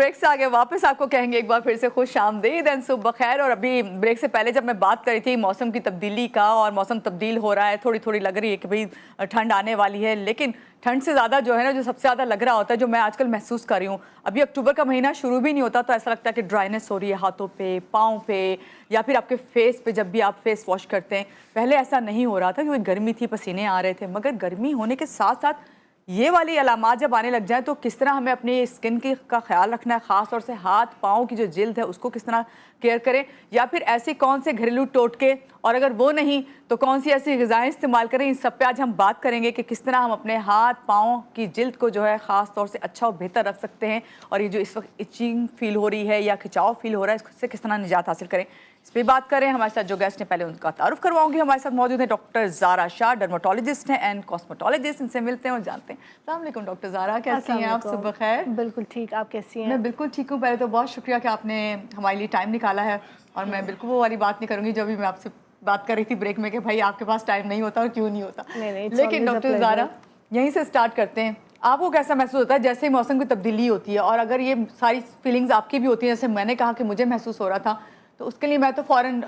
Break से आगे वापस आपको कहेंगे एक बार फिर से खुश आमदीद एंड सुबह खैर। और अभी ब्रेक से पहले जब मैं बात करी थी मौसम की तब्दीली का, और मौसम तब्दील हो रहा है, थोड़ी थोड़ी लग रही है कि भाई ठंड आने वाली है, लेकिन ठंड से ज़्यादा जो है ना, जो सबसे ज़्यादा लग रहा होता है, जो मैं आजकल महसूस कर रही हूँ, अभी अक्टूबर का महीना शुरू भी नहीं होता तो ऐसा लगता है कि ड्राइनेस हो रही है हाथों पे, पाँव पे, या फिर आपके फेस पे जब भी आप फेस वॉश करते हैं। पहले ऐसा नहीं हो रहा था क्योंकि गर्मी थी, पसीने आ रहे थे, मगर गर्मी होने के साथ साथ ये वाली अलामात जब आने लग जाए तो किस तरह हमें अपनी स्किन की का ख्याल रखना है, ख़ास तौर से हाथ पाँव की जो जिल्द है उसको किस तरह केयर करें, या फिर ऐसे कौन से घरेलू टोटके, और अगर वो नहीं तो कौन सी ऐसी ग़िज़ाएँ इस्तेमाल करें। इन सब पे आज हम बात करेंगे कि किस तरह हम अपने हाथ पाँव की जिल्द को जो है ख़ास तौर से अच्छा और बेहतर रख सकते हैं, और ये जो इस वक्त इचिंग फील हो रही है या खिंचाव फील हो रहा है इससे किस तरह निजात हासिल करें, इस पर बात करें। हमारे साथ जो गेस्ट हैं पहले उनका तारुफ करवाऊंगी। हमारे साथ मौजूद है डॉक्टर ज़ारा शाह, डर्मेटोलॉजिस्ट हैं एंड कॉस्मेटोलॉजिस्ट। इनसे मिलते हैं और जानते हैं। अस्सलाम वालेकुम डॉक्टर ज़ारा, कैसी हैं आप? सुबह खैर। बिल्कुल ठीक, आप कैसी हैं? मैं बिल्कुल ठीक हूँ। पहले तो बहुत शुक्रिया कि आपने हमारे लिए टाइम निकाला है, और मैं बिल्कुल वो वाली बात नहीं करूँगी जो भी मैं आपसे बात कर रही थी ब्रेक में कि भाई आपके पास टाइम नहीं होता और क्यों नहीं होता। नहीं, लेकिन डॉक्टर ज़ारा यहीं से स्टार्ट करते हैं। आपको कैसा महसूस होता है जैसे ही मौसम की तब्दीली होती है, और अगर ये सारी फीलिंग्स आपकी भी होती हैं जैसे मैंने कहा कि मुझे महसूस हो रहा था, तो उसके लिए मैं तो फ़ौरन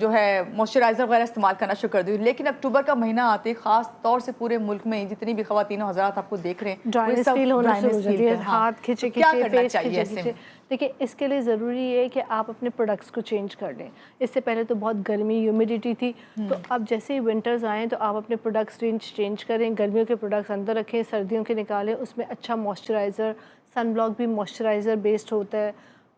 जो है मॉइस्चराइज़र वगैरह इस्तेमाल करना शुरू कर दूँ। लेकिन अक्टूबर का महीना आते ही ख़ास तौर से पूरे मुल्क में जितनी भी ख़वातीन हज़रात आपको देख रहे हैं, ड्राइनेस फील होना शुरू हो जाती है, हाथ खिंचे खिंचे, फेस खिंचे खिंचे। देखिए, इसके लिए ज़रूरी है कि आप अपने प्रोडक्ट्स को चेंज कर लें। इससे पहले तो बहुत गर्मी, ह्यूमिडिटी थी, तो अब जैसे ही विंटर्स आएँ तो आप अपने प्रोडक्ट्स रेंज चेंज करें। गर्मियों के प्रोडक्ट्स अंदर रखें, सर्दियों के निकालें। उसमें अच्छा मॉइस्चराइज़र, सन ब्लॉक भी मॉइस्चराइज़र बेस्ड होता है,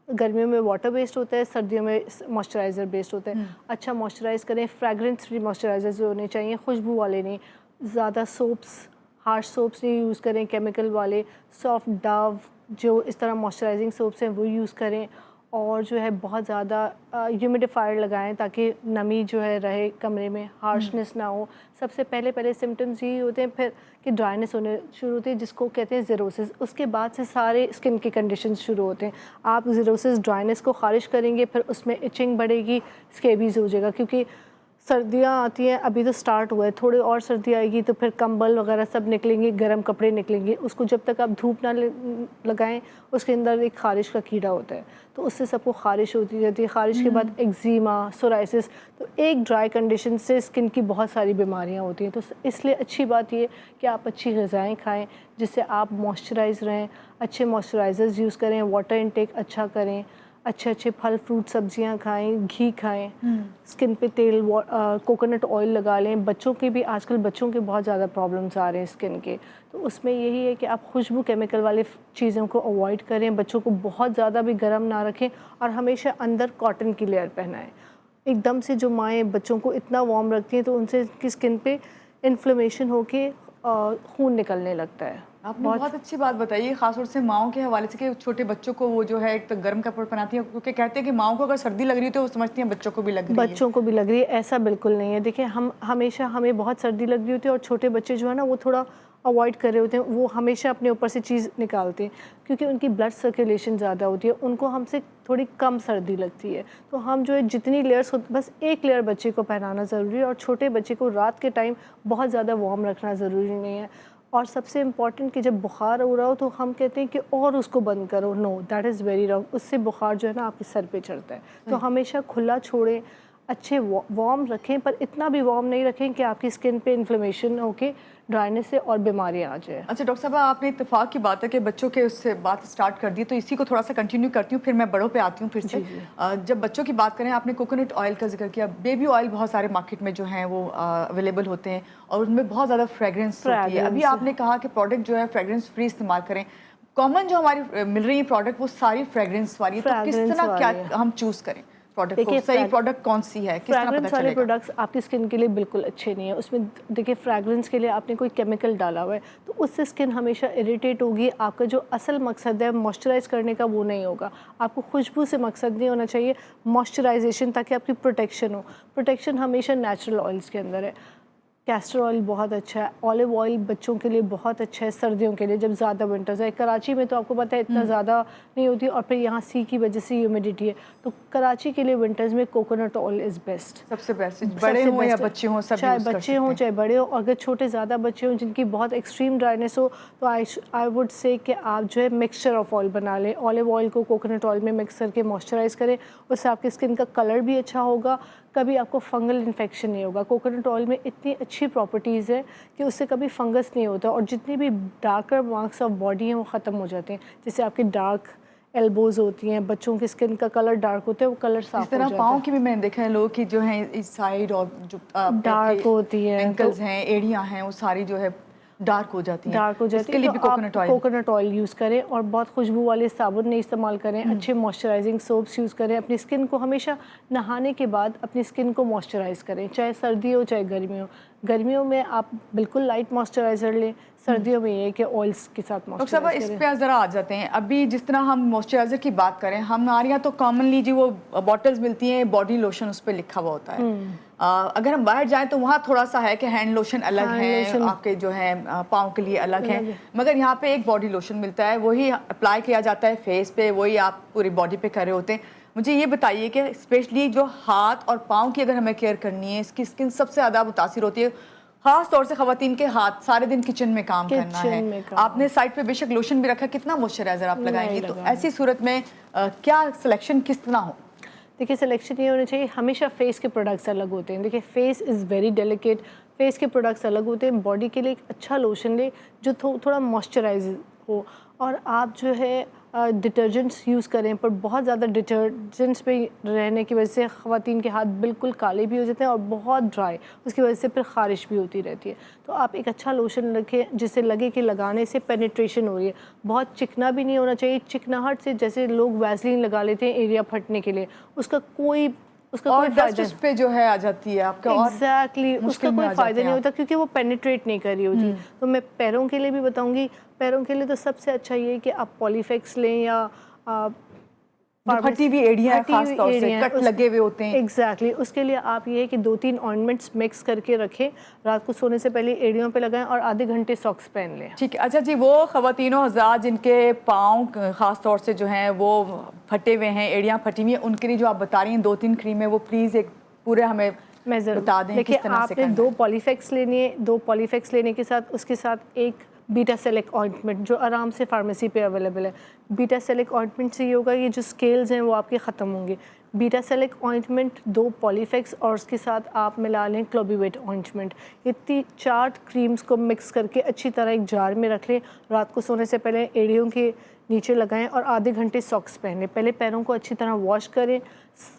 गर्मियों में वाटर बेस्ड होता है, सर्दियों में मॉइस्चराइज़र बेस्ड होता है। अच्छा मॉइस्चराइज़ करें। फ्रैग्रेंस फ्री मॉइस्चराइज़र्स होने चाहिए, खुशबू वाले नहीं। ज़्यादा सोप्स, हार्श सोप्स नहीं यूज़ करें, केमिकल वाले। सॉफ्ट डव जो इस तरह मॉइस्चराइजिंग सोप्स हैं वो यूज़ करें, और जो है बहुत ज़्यादा ह्यूमिडिफायर लगाएं ताकि नमी जो है रहे कमरे में, हार्शनेस ना हो। सबसे पहले सिम्टम्स यही होते हैं, फिर कि ड्राइनेस होने शुरू होती है जिसको कहते हैं ज़ीरोसिस। उसके बाद से सारे स्किन के कंडीशंस शुरू होते हैं। आप ज़ीरोसिस ड्राइनेस को खारिज करेंगे, फिर उसमें इचिंग बढ़ेगी, स्केबीज़ हो जाएगा। क्योंकि सर्दियाँ आती हैं, अभी तो स्टार्ट हुआ है, थोड़ी और सर्दी आएगी तो फिर कंबल वगैरह सब निकलेंगे, गर्म कपड़े निकलेंगे। उसको जब तक आप धूप ना लगाएं, उसके अंदर एक खारिश का कीड़ा होता है, तो उससे सबको खारिश होती रहती है। खारिश के बाद एक्जीमा, सोराइसिस, तो एक ड्राई कंडीशन से स्किन की बहुत सारी बीमारियाँ होती हैं। तो इसलिए अच्छी बात ये कि आप अच्छी ग़िज़ाएँ खाएँ जिससे आप मॉइस्चराइज़ रहें, अच्छे मॉइस्चराइज़र्स यूज़ करें, वाटर इनटेक अच्छा करें, अच्छे फल फ्रूट सब्जियां खाएं, घी खाएं, स्किन पे तेल कोकोनट ऑयल लगा लें। बच्चों के भी आजकल बच्चों के बहुत ज़्यादा प्रॉब्लम्स आ रहे हैं स्किन के, तो उसमें यही है कि आप खुशबू केमिकल वाले चीज़ों को अवॉइड करें। बच्चों को बहुत ज़्यादा भी गर्म ना रखें, और हमेशा अंदर कॉटन की लेयर पहनाएं। एकदम से जो माएँ बच्चों को इतना वार्म रखती हैं तो उनसे उनकी स्किन पे इन्फ्लेमेशन होके खून निकलने लगता है। आपने बहुत अच्छी बात बताई है, खासतौर से माओं के हवाले से कि छोटे बच्चों को वो जो है एक तो गर्म कपड़े पहनाती है, क्योंकि कहते हैं कि माओं को अगर सर्दी लग रही है तो वो समझती हैं बच्चों को भी लग रही है। बच्चों को भी लग रही है, ऐसा बिल्कुल नहीं है। देखिए, हमें बहुत सर्दी लग रही होती है, और छोटे बच्चे जो है ना वो थोड़ा अवॉइड कर रहे होते हैं, वो हमेशा अपने ऊपर से चीज़ निकालते हैं क्योंकि उनकी ब्लड सर्कुलेशन ज़्यादा होती है, उनको हमसे थोड़ी कम सर्दी लगती है। तो हम जो है जितनी लेयर्स हो, बस एक लेयर बच्चे को पहनाना ज़रूरी है, और छोटे बच्चे को रात के टाइम बहुत ज़्यादा वार्म रखना ज़रूरी नहीं है। और सबसे इम्पॉर्टेंट कि जब बुखार हो रहा हो तो हम कहते हैं कि और उसको बंद करो, no, that is very wrong. उससे बुखार जो है ना आपके सर पे चढ़ता है। तो हमेशा खुला छोड़ें, अच्छे वार्म रखें, पर इतना भी वार्म नहीं रखें कि आपकी स्किन पे इन्फ्लेमेशन होके ड्राइनेस से और बीमारियाँ आ जाए। अच्छा डॉक्टर साहब, आपने इत्तेफाक की बात है कि बच्चों के उससे बात स्टार्ट कर दी, तो इसी को थोड़ा सा कंटिन्यू करती हूँ, फिर मैं बड़ों पे आती हूँ फिर से। जब बच्चों की बात करें, आपने कोकोनट ऑयल का जिक्र किया। बेबी ऑयल बहुत सारे मार्केट में जो हैं वो अवेलेबल होते हैं, और उनमें बहुत ज़्यादा फ्रेगरेंस होती है। अभी आपने कहा कि प्रोडक्ट जो है फ्रेगरेंस फ्री इस्तेमाल करें। कॉमन जो हमारी मिल रही है प्रोडक्ट वो सारी फ्रेगरेंस वाली है, तो किस तरह क्या हम चूज़ करें प्रोडक्ट को? सही प्रोडक्ट कौन सी है, किस तरह पता फ्रैग्रेंस वाले चलेगा? प्रोडक्ट्स आपकी स्किन के लिए बिल्कुल अच्छे नहीं है। उसमें देखिए, फ्रैग्रेंस के लिए आपने कोई केमिकल डाला हुआ है, तो उससे स्किन हमेशा इरिटेट होगी। आपका जो असल मकसद है मॉइस्चराइज़ करने का, वो नहीं होगा। आपको खुशबू से मकसद नहीं होना चाहिए, मॉइस्चराइजेशन, ताकि आपकी प्रोटेक्शन हो। प्रोटेक्शन हमेशा नेचुरल ऑयल्स के अंदर है। कैस्टर ऑयल बहुत अच्छा है, ऑलिव ऑयल बच्चों के लिए बहुत अच्छा है सर्दियों के लिए जब ज़्यादा विंटर्स है। कराची में तो आपको पता है इतना ज़्यादा नहीं होती, और फिर यहाँ सी की वजह से ह्यूमिडिटी है, तो कराची के लिए विंटर्स में कोकोनट ऑयल इज़ बेस्ट, सबसे बेस्ट। बड़े हों या बच्चे हों, सब चाहे बच्चे हों चाहे बड़े हों, अगर छोटे ज़्यादा बच्चे हों जिनकी बहुत एक्सट्रीम ड्राइनेस हो तो आई वुड से कि आप जो है मिक्सचर ऑफ ऑयल बना लें, ऑलिव ऑयल को कोकोनट ऑयल में मिक्स करके मॉइस्चराइज़ करें, उससे आपकी स्किन का कलर भी अच्छा होगा, कभी आपको फंगल इन्फेक्शन नहीं होगा। कोकोनट ऑयल में इतनी अच्छी प्रॉपर्टीज़ है कि उससे कभी फंगस नहीं होता, और जितनी भी डार्कर मार्क्स ऑफ बॉडी हैं वो ख़त्म हो जाते हैं। जैसे आपके डार्क एल्बोज होती हैं, बच्चों की स्किन का कलर डार्क होता है, वो कलर साफ हो जाता है। इस तरह पाँव की भी मैंने देखा है लोग कि जो हैं इस साइड और जो डार्क होती है, एंकल्स हैं, एड़ियाँ हैं, वो सारी जो है डार्क हो जाती है। डार्क हो जाती है, इसके लिए भी कोकोनट ऑयल यूज़ करें, और बहुत खुशबू वाले साबुन नहीं इस्तेमाल करें, अच्छे मॉइस्चराइजिंग सोप्स यूज़ करें। अपनी स्किन को हमेशा नहाने के बाद अपनी स्किन को मॉइस्चराइज़ करें, चाहे सर्दी हो चाहे गर्मी हो। गर्मियों में आप बिल्कुल लाइट मॉइस्चराइज़र लें, सर्दियों में ये कि ऑयल्स के साथ मॉइस्चराइज़ करें। इस पे ज़रा आ जाते हैं। अभी जिस तरह हम मॉइस्चराइज़र की बात करें, हमारे यहाँ तो कॉमनली जो वो बॉटल्स मिलती हैं बॉडी लोशन उस पर लिखा हुआ होता है। अगर हम बाहर जाएं तो वहाँ थोड़ा सा है कि हैंड लोशन अलग है, आपके जो है पाँव के लिए अलग है, मगर यहाँ पे एक बॉडी लोशन मिलता है, वही अप्लाई किया जाता है फेस पे, वही आप पूरी बॉडी पे कर रहे होते हैं। मुझे ये बताइए कि स्पेशली जो हाथ और पाँव की अगर हमें केयर करनी है, इसकी स्किन सबसे ज़्यादा मुतासिर होती है, खास तौर से खवातीन के हाथ सारे दिन किचन में काम करना है, आपने साइड पे बेशक लोशन भी रखा, कितना मॉइस्चराइजर आप लगाएंगे, तो ऐसी सूरत में क्या सिलेक्शन किस तरह हो? देखिए सिलेक्शन ये होना चाहिए, हमेशा फेस के प्रोडक्ट्स अलग होते हैं। देखिए face is very delicate, face के प्रोडक्ट्स अलग होते हैं। बॉडी के लिए एक अच्छा लोशन ले जो थोड़ा मॉइस्चराइज हो, और आप जो है डिटर्जेंट्स यूज़ करें, पर बहुत ज़्यादा डिटर्जेंट्स पे रहने की वजह से ख़वातीन के हाथ बिल्कुल काले भी हो जाते हैं और बहुत ड्राई, उसकी वजह से फिर ख़ारिश भी होती रहती है। तो आप एक अच्छा लोशन रखें जिससे लगे कि लगाने से पेनिट्रेशन हो रही है, बहुत चिकना भी नहीं होना चाहिए। चिकनाहट से जैसे लोग वैसलीन लगा लेते हैं एरिया फटने के लिए, उसका कोई डस्ट उस पे जो है आ जाती है आपका, एग्जैक्टली उसका कोई फ़ायदा नहीं होता क्योंकि वो पेनिट्रेट नहीं कर रही होती। तो मैं पैरों के लिए भी बताऊंगी, पैरों के लिए तो सबसे अच्छा ये है कि आप पॉलीफेक्स लें या फटी हुई एड़ियाँ खास तौर से कट लगे हुए होते हैं। एग्जैक्टली उसके लिए आप ये है कि 2-3 ऑइंटमेंट्स मिक्स करके रखें, रात को सोने से पहले एड़ियों पे लगाएं और आधे घंटे सॉक्स पहन लें। ठीक है। अच्छा जी, वो खवातीनों हज़रात जिनके पाँव खास तौर से जो हैं वो फटे हुए हैं, एड़ियाँ फटी हुई हैं, उनके लिए जो आप बता रही हैं 2-3 क्रीमें, वो प्लीज़ एक पूरे हमें बता दें। देखिए आपने 2 पॉलीफेक्स लेनी है, 2 पॉलीफेक्स लेने के साथ उसके साथ एक बीटा सेलेक्ट ऑइंटमेंट जो आराम से फार्मेसी पे अवेलेबल है। बीटा सेलेक्ट ऑइंटमेंट से ये होगा, ये जो स्केल्स हैं वो आपके ख़त्म होंगे। बीटा सेलेक्ट ऑइंटमेंट, 2 पॉलीफेक्स और उसके साथ आप मिला लें क्लोबीवेट ऑइंटमेंट। ये 4 क्रीम्स को मिक्स करके अच्छी तरह एक जार में रख लें। रात को सोने से पहले एड़ियों के नीचे लगाएं और आधे घंटे सॉक्स पहनें। पहले पैरों को अच्छी तरह वॉश करें,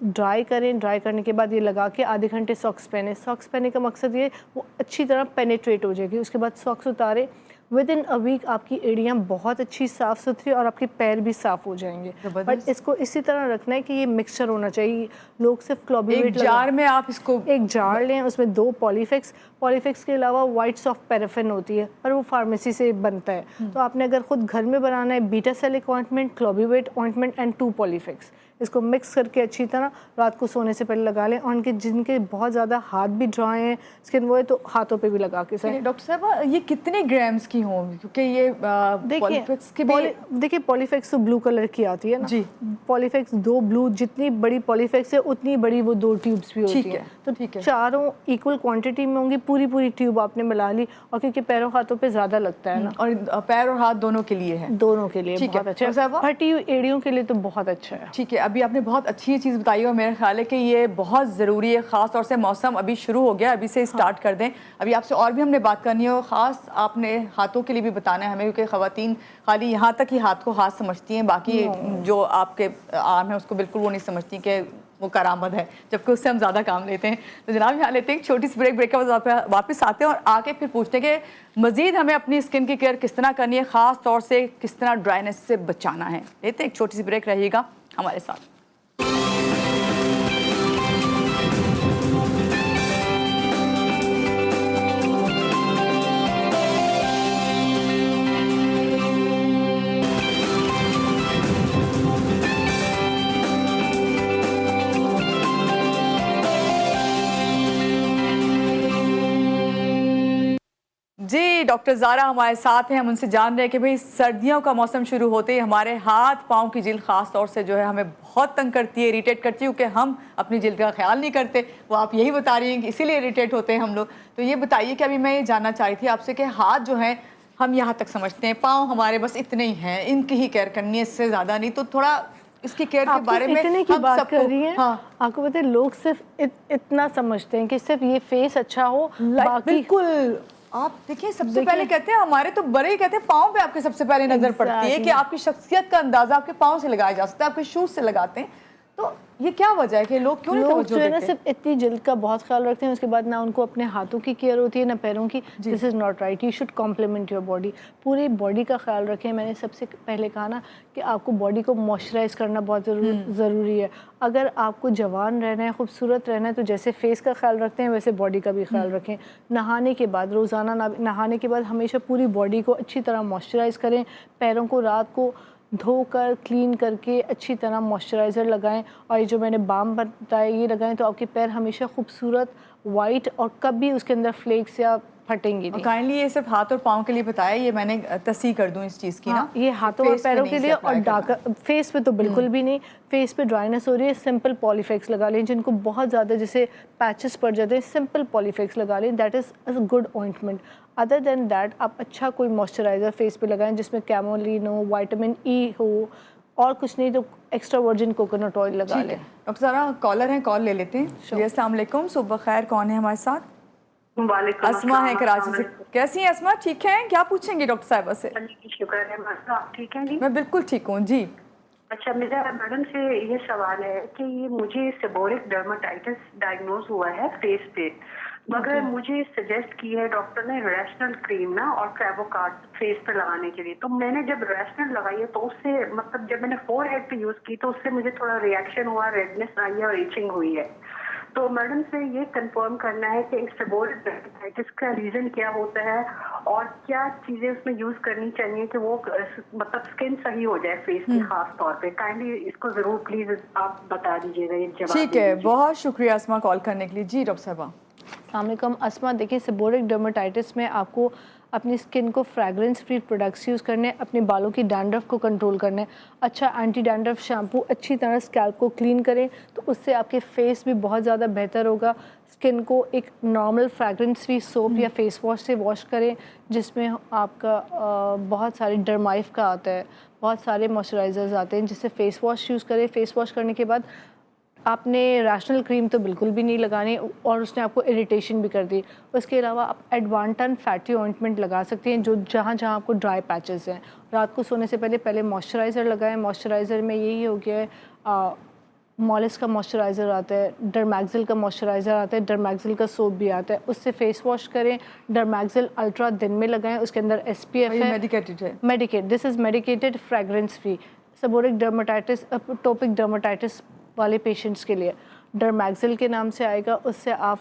ड्राई करें, ड्राई करने के बाद ये लगा के आधे घंटे सॉक्स पहने। सॉक्स पहनने का मकसद ये वो अच्छी तरह पेनिट्रेट हो जाएगी। उसके बाद सॉक्स उतारे, विद इन अ वीक आपकी एड़ियाँ बहुत अच्छी साफ़ सुथरी और आपके पैर भी साफ़ हो जाएंगे। बट इसको इसी तरह रखना है कि ये मिक्सचर होना चाहिए। लोग सिर्फ क्लोबीवेट जार में आप इसको एक जार लें, उसमें 2 पॉलीफेक्स के अलावा वाइट सॉफ्ट पैराफिन होती है और वो फार्मेसी से बनता है। तो आपने अगर खुद घर में बनाना है, beta select ointment, क्लोबीवेट ointment and 2 Polyfax, इसको मिक्स करके अच्छी तरह रात को सोने से पहले लगा लें। और उनके जिनके बहुत ज़्यादा हाथ भी ड्राई हैं, स्किन वो है, तो हाथों पे भी लगा के सही। डॉक्टर साहब ये कितने ग्राम्स की होंगी, क्योंकि ये पॉलीफेक्स की भी देखिए पॉलीफेक्स तो ब्लू कलर की आती है ना जी। पॉलीफेक्स 2 ब्लू, जितनी बड़ी पॉलीफेक्स है उतनी बड़ी वो 2 ट्यूब्स भी होती हैं। तो ठीक है, चारों इक्वल क्वांटिटी में होंगी, पूरी ट्यूब आपने मिला ली। और क्योंकि पैरों हाथों पे ज़्यादा लगता है ना, और पैर और हाथ दोनों के लिए है, दोनों के लिए बहुत अच्छा है। फटी हुई एड़ियों के लिए तो बहुत अच्छा है। ठीक है, अभी आपने बहुत अच्छी चीज़ बताई है और मेरा ख्याल है कि ये बहुत ज़रूरी है। ख़ास तौर से मौसम अभी शुरू हो गया, अभी से स्टार्ट कर दें। अभी आपसे और भी हमने बात करनी है, ख़ास आपने हाथों के लिए भी बताना है हमें, क्योंकि ख़वातीन खाली यहाँ तक ही हाथ को हाथ समझती हैं, बाकी जो आपके आर्म है उसको बिल्कुल वो नहीं समझती कि वो करामत है, जबकि उससे हम ज़्यादा काम लेते हैं। तो जनाब यहाँ लेते हैं छोटी सी ब्रेक के बाद वापस आते हैं और आके फिर पूछते हैं कि मज़ीद हमें अपनी स्किन की केयर किस तरह करनी है, ख़ास तौर से किस तरह ड्राइनेस से बचाना है। लेते हैं एक छोटी सी ब्रेक, रहिएगा हमारे साथ। डॉक्टर ज़ारा हमारे साथ हैं। हम उनसे जान रहे हैं कि भाई सर्दियों का मौसम शुरू होते ही हमारे हाथ पाँव की जिल्द ख़ास तौर से जो है हमें बहुत तंग करती है, इरिटेट करती है, क्योंकि हम अपनी जिल्द का ख्याल नहीं करते। वो आप यही बता रही हैं कि इसीलिए इरिटेट होते हैं हम लोग। तो ये बताइए कि अभी मैं ये जानना चाह रही थी आपसे कि हाथ जो हैं हम यहाँ तक समझते हैं, पाँव हमारे बस इतने ही हैं, इनकी ही केयर करनी है, इससे ज़्यादा नहीं। तो थोड़ा इसकी केयर के बारे में इतने की बात कर रही हैं। हाँ, आपको पता है लोग सिर्फ इतना समझते हैं कि सिर्फ ये फेस अच्छा हो, बाकी बिल्कुल। आप देखिए सबसे पहले कहते हैं, हमारे तो बड़े ही कहते हैं पाँव पे आपके सबसे पहले नजर पड़ती है कि आपकी शख्सियत का अंदाजा आपके पाँव से लगाया जा सकता है, आपके शूज से लगाते हैं। तो ये क्या वजह है कि लोग क्यों नहीं तवज्जो देते? ना सिर्फ इतनी जिल्द का बहुत ख्याल रखते हैं, उसके बाद ना उनको अपने हाथों की केयर होती है ना पैरों की। This is not right. You should compliment your body, पूरी बॉडी का ख्याल रखें। मैंने सबसे पहले कहा ना कि आपको बॉडी को मॉइस्चराइज करना बहुत ज़रूरी है। अगर आपको जवान रहना है, खूबसूरत रहना है, तो जैसे फेस का ख्याल रखते हैं वैसे बॉडी का भी ख्याल रखें। नहाने के बाद, रोज़ाना नहाने के बाद हमेशा पूरी बॉडी को अच्छी तरह मॉइस्चराइज करें। पैरों को रात को धोकर क्लीन करके अच्छी तरह मॉइस्चराइज़र लगाएं, और ये जो मैंने बाम बताया ये लगाएं, तो आपके पैर हमेशा खूबसूरत वाइट और कभी उसके अंदर फ्लेक्स या फटेंगे नहीं। काइंडली ये सिर्फ हाथ और पाँव के लिए बताया, ये मैंने तस्सीह कर दूं इस चीज़ की। हाँ, ना ये हाथों और पैरों के लिए, और डार्क फेस पे तो बिल्कुल भी नहीं। फेस पे ड्राइनेस हो रही है, सिंपल पॉलीफिक्स लगा लें। जिनको बहुत ज़्यादा जैसे पैचेस पड़ जाते हैं, सिंपल पॉलीफिक्स लगा लें, that is a good ointment. Other than that आप अच्छा कोई मॉइस्चराइज़र फेस पे लगाएं जिसमें कैमोलिन हो, विटामिन ई हो, और कुछ नहीं तो एक्स्ट्रा वर्जिन कोकोनट ऑयल लगा लें। डॉक्टर ज़ारा कॉलर हैं, कॉल ले लेते हैं। जी अस्सलाम वालेकुम, सुबह खैर। कौन है हमारे साथ? अस्मा है कराची से। कैसी हैं अस्मा? ठीक हैं? क्या पूछेंगी डॉक्टर साहिबा से? शुक्र है, आप ठीक हैं जी? मैं बिल्कुल ठीक हूँ जी। अच्छा, मेरा मैडम से ये सवाल है कि ये मुझे सेबोरिक डर्माटाइटिस डायग्नोज हुआ है फेस पे, मगर मुझे सजेस्ट की है डॉक्टर ने रैशनल क्रीम ना और ट्रेवोकार्ड फेस पे लगाने के लिए। तो मैंने जब रैशनल लगाई है तो उससे मतलब जब मैंने फोरहेड पे यूज की तो उससे मुझे थोड़ा रिएक्शन हुआ, रेडनेस आई है और इचिंग हुई है। तो मैडम से ये कंफर्म करना है कि सेबोरिक डर्माटाइटिस का रीजन क्या होता है और क्या चीजें उसमें यूज करनी चाहिए कि वो मतलब स्किन सही हो जाए फेस की खास तौर पे। काइंडली इसको जरूर प्लीज आप बता दीजिएगा ये जवाब। ठीक है, बहुत शुक्रिया अस्मा कॉल करने के लिए। जी डॉक्टर साहबा। अस्सलाम वालेकुम अस्मा, देखिए सेबोरिक डर्माटाइटिस में आपको अपनी स्किन को फ्रैग्रेंस फ्री प्रोडक्ट्स यूज़ करने, अपने बालों की डैंड्रफ को कंट्रोल करने। अच्छा एंटी डैंड्रफ शैम्पू अच्छी तरह स्कैल्प को क्लीन करें तो उससे आपके फेस भी बहुत ज़्यादा बेहतर होगा। स्किन को एक नॉर्मल फ्रैग्रेंस फ्री सोप या फेस वॉश से वॉश करें जिसमें आपका बहुत सारे डर्माइफ का आता है, बहुत सारे मॉइस्चराइजर्स आते हैं, जिससे फेस वॉश यूज़ करें। फेस वॉश करने के बाद आपने रैशनल क्रीम तो बिल्कुल भी नहीं लगानी और उसने आपको इरिटेशन भी कर दी। उसके अलावा आप एडवांटन फैटी ऑइंटमेंट लगा सकती हैं जो जहाँ जहाँ आपको ड्राई पैचेस हैं। रात को सोने से पहले मॉइस्चराइज़र लगाएं। मॉइस्चराइज़र में यही हो गया है, मॉलिस का मॉइस्चराइज़र आता है, डरमैक्सिल का मॉइस्चराइज़र आता है, डरमैक्सिल का सोप भी आता है, उससे फेस वॉश करें। डरमैक्सिल अल्ट्रा दिन में लगाएं, उसके अंदर SPF है, medicated, this is medicated fragrance free. Seborrhoeic dermatitis, topic dermatitis वाले पेशेंट्स के लिए डरमैक्सिल के नाम से आएगा, उससे आप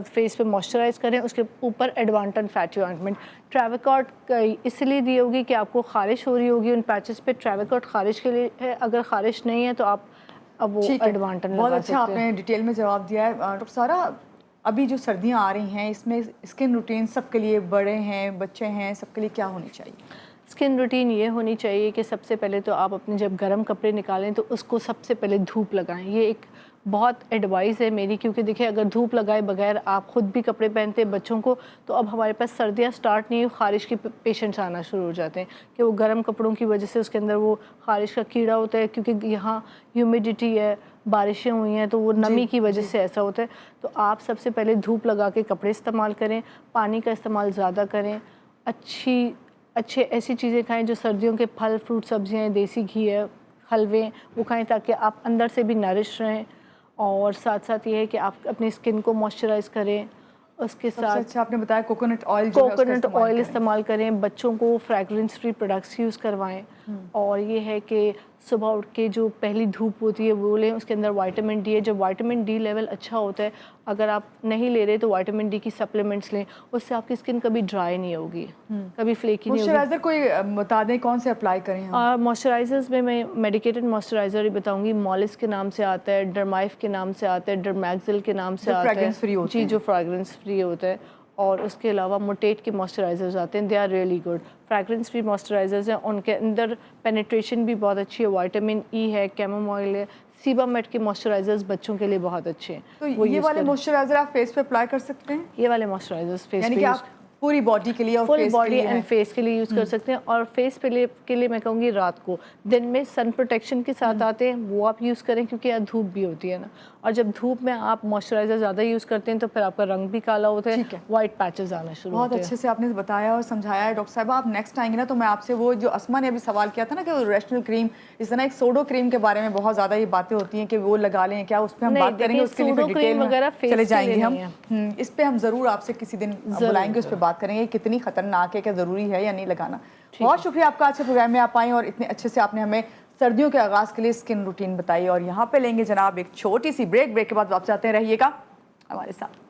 फेस पे मॉइस्चराइज़ करें। उसके ऊपर एडवांटन फैटी ऑइंटमेंट। ट्रेविकॉट इसलिए दी होगी कि आपको खारिश हो रही होगी उन पैचेस पे। ट्रेविकॉट खारिश के लिए है, अगर खारिश नहीं है तो आप अब वो एडवांटन बहुत अच्छा आपने डिटेल में जवाब दिया है। डॉक्टर सारा, अभी जो सर्दियाँ आ रही हैं इसमें स्किन रूटीन सबके लिए, बड़े हैं बच्चे हैं, सबके लिए क्या होनी चाहिए? स्किन रूटीन ये होनी चाहिए कि सबसे पहले तो आप अपने जब गर्म कपड़े निकालें तो उसको सबसे पहले धूप लगाएं। ये एक बहुत एडवाइस है मेरी, क्योंकि देखिए अगर धूप लगाए बगैर आप ख़ुद भी कपड़े पहनते हैं बच्चों को, तो अब हमारे पास सर्दियाँ स्टार्ट नहीं हुई, ख़ारिश के पेशेंट्स आना शुरू हो जाते हैं कि वो गर्म कपड़ों की वजह से उसके अंदर वो ख़ारिश का कीड़ा होता है, क्योंकि यहाँ ह्यूमिडिटी है, बारिशें हुई हैं, तो वो नमी की वजह से ऐसा होता है। तो आप सबसे पहले धूप लगा के कपड़े इस्तेमाल करें, पानी का इस्तेमाल ज़्यादा करें, अच्छे ऐसी चीज़ें खाएं जो सर्दियों के फल फ्रूट सब्जियां, देसी घी है, हलवे, वो खाएं ताकि आप अंदर से भी नरिश रहें। और साथ साथ ये है कि आप अपनी स्किन को मॉइस्चराइज़ करें। उसके साथ अच्छा आपने बताया कोकोनट ऑयल इस्तेमाल करें। बच्चों को फ्रैग्रेंस फ्री प्रोडक्ट्स यूज़ करवाएं। और ये है कि सुबह उठ के जो पहली धूप होती है वो लें, उसके अंदर विटामिन डी है। जब विटामिन डी लेवल अच्छा होता है, अगर आप नहीं ले रहे तो विटामिन डी की सप्लीमेंट्स लें, उससे आपकी स्किन कभी ड्राई नहीं होगी, कभी फ्लेकी नहीं होगी। मॉइस्चराइज़र कोई बता दें कौन से अप्लाई करें हम? मॉइस्चराइजर्स में मैं मेडिकेटेड मॉइस्चराइज़र ही बताऊंगी। मॉलिस के नाम से आता है, डरमाइफ के नाम से आता है, डरमैक्सिल के नाम से आता है जी, जो फ्रेगरेंस फ्री होता है। और उसके अलावा मोटेट के मॉइस्चराइजर्स आते हैं, they are really good. Fragrance free moisturisers हैं, उनके अंदर पेनिट्रेशन भी बहुत अच्छी है, विटामिन ई है, कैमोमाइल है, सीबामेट के मॉइस्चराइजर्स बच्चों के लिए बहुत अच्छे हैं। तो ये वाले मॉइस्चराइजर आप फेस पे अप्लाई कर सकते हैं? ये वाले मॉइस्चराइजर्स फेस यानी कि आप पूरी बॉडी के लिए और फुल बॉडी एंड फेस के लिए यूज़ कर सकते हैं। और फेस के लिए मैं कहूँगी रात को, दिन में सन प्रोटेक्शन के साथ आते हैं, वो आप यूज़ करें क्योंकि यहाँ धूप भी होती है ना, और जब धूप में आप मॉइस्चराइजर ज़्यादा यूज़ करते हैं तो फिर आपका रंग भी काला होता है, वाइट पैचेस आना शुरू होते हैं। बहुत अच्छे से आपने बताया और समझाया है। डॉक्टर साहिबा, आप नेक्स्ट आएंगे ना तो मैं आपसे वो जो अस्मा ने अभी सवाल किया था ना कि वो रेशनल क्रीम, इस तरह एक सोडो क्रीम के बारे में बहुत ज़्यादा ये बातें होती हैं कि वो लगा लें क्या, उस पर हम बात करेंगे, उसके लिए डिटेल में चले जाएंगे हम। इस पर हम ज़रूर आपसे किसी दिन बुलाएंगे, उस पर बात करेंगे कितनी खतरनाक है, क्या ज़रूरी है या नहीं लगाना। बहुत शुक्रिया आपका, अच्छे प्रोग्राम में आप आई और इतने अच्छे से आपने हमें सर्दियों के आगाज़ के लिए स्किन रूटीन बताई। और यहाँ पे लेंगे जनाब एक छोटी सी ब्रेक के बाद वापस आते हैं, रहिएगा हमारे साथ।